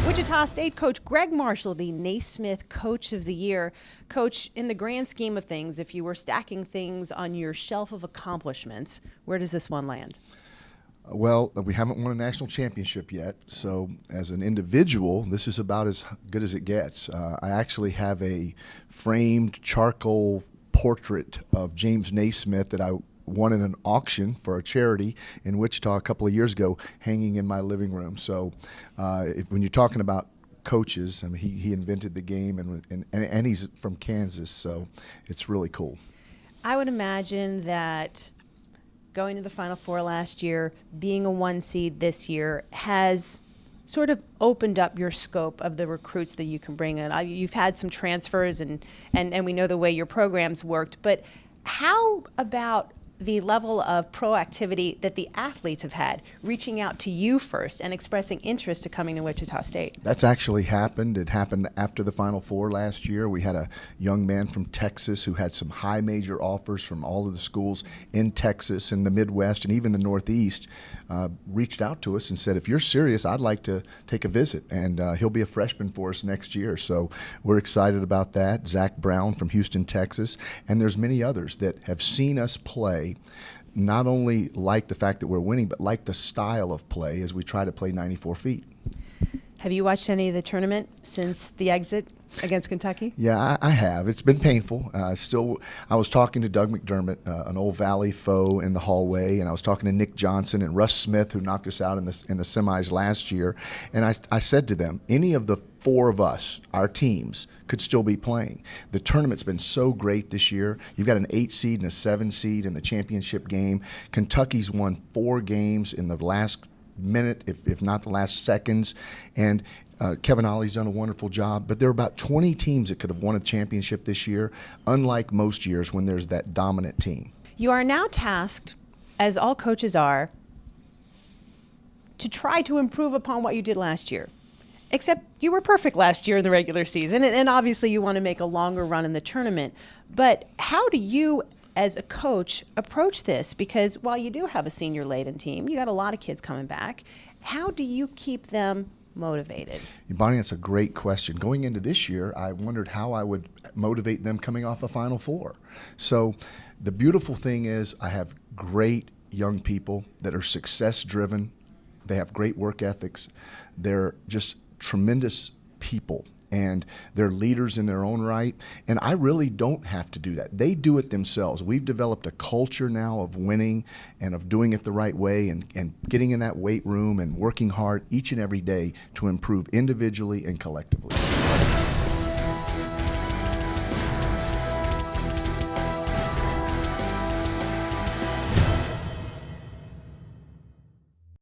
Wichita State coach Gregg Marshall, the Naismith Coach of the Year. Coach, in the grand scheme of things, if you were stacking things on your shelf of accomplishments, where does this one land? Well, we haven't won a national championship yet, so as an individual, this is about as good as it gets. I actually have a framed charcoal portrait of James Naismith that I won in an auction for a charity in Wichita a couple of years ago, hanging in my living room. So when you're talking about coaches, I mean, he invented the game, and he's from Kansas, so it's really cool. I would imagine that going to the Final Four last year, being a 1 seed this year, has sort of opened up your scope of the recruits that you can bring in. You've had some transfers, and we know the way your programs worked, but how about the level of proactivity that the athletes have had, reaching out to you first and expressing interest to coming to Wichita State? That's actually happened. It happened after the Final Four last year. We had a young man from Texas who had some high major offers from all of the schools in Texas and the Midwest and even the Northeast, reached out to us and said, if you're serious, I'd like to take a visit. And he'll be a freshman for us next year. So we're excited about that. Zach Brown from Houston, Texas. And there's many others that have seen us play, not only like the fact that we're winning, but like the style of play as we try to play 94 feet. Have you watched any of the tournament since the exit against Kentucky? Yeah, I have. It's been painful. I was talking to Doug McDermott, an old Valley foe, in the hallway, and I was talking to Nick Johnson and Russ Smith, who knocked us out in the semis last year. And I said to them, any of the four of us, our teams, could still be playing. The tournament's been so great this year. You've got an 8 seed and a 7 seed in the championship game. Kentucky's won 4 games in the last minute, if not the last seconds, and Kevin Ollie's done a wonderful job, but there are about 20 teams that could have won a championship this year, unlike most years when there's that dominant team. You are now tasked, as all coaches are, to try to improve upon what you did last year. Except you were perfect last year in the regular season, and obviously you want to make a longer run in the tournament. But how do you, as a coach, approach this? Because while you do have a senior-laden team, you got a lot of kids coming back. How do you keep them motivated? Bonnie, that's a great question. Going into this year, I wondered how I would motivate them coming off a Final Four. So the beautiful thing is I have great young people that are success-driven. They have great work ethics. They're just tremendous people, and they're leaders in their own right, and I really don't have to do that. They do it themselves. We've developed a culture now of winning and of doing it the right way, and getting in that weight room and working hard each and every day to improve individually and collectively.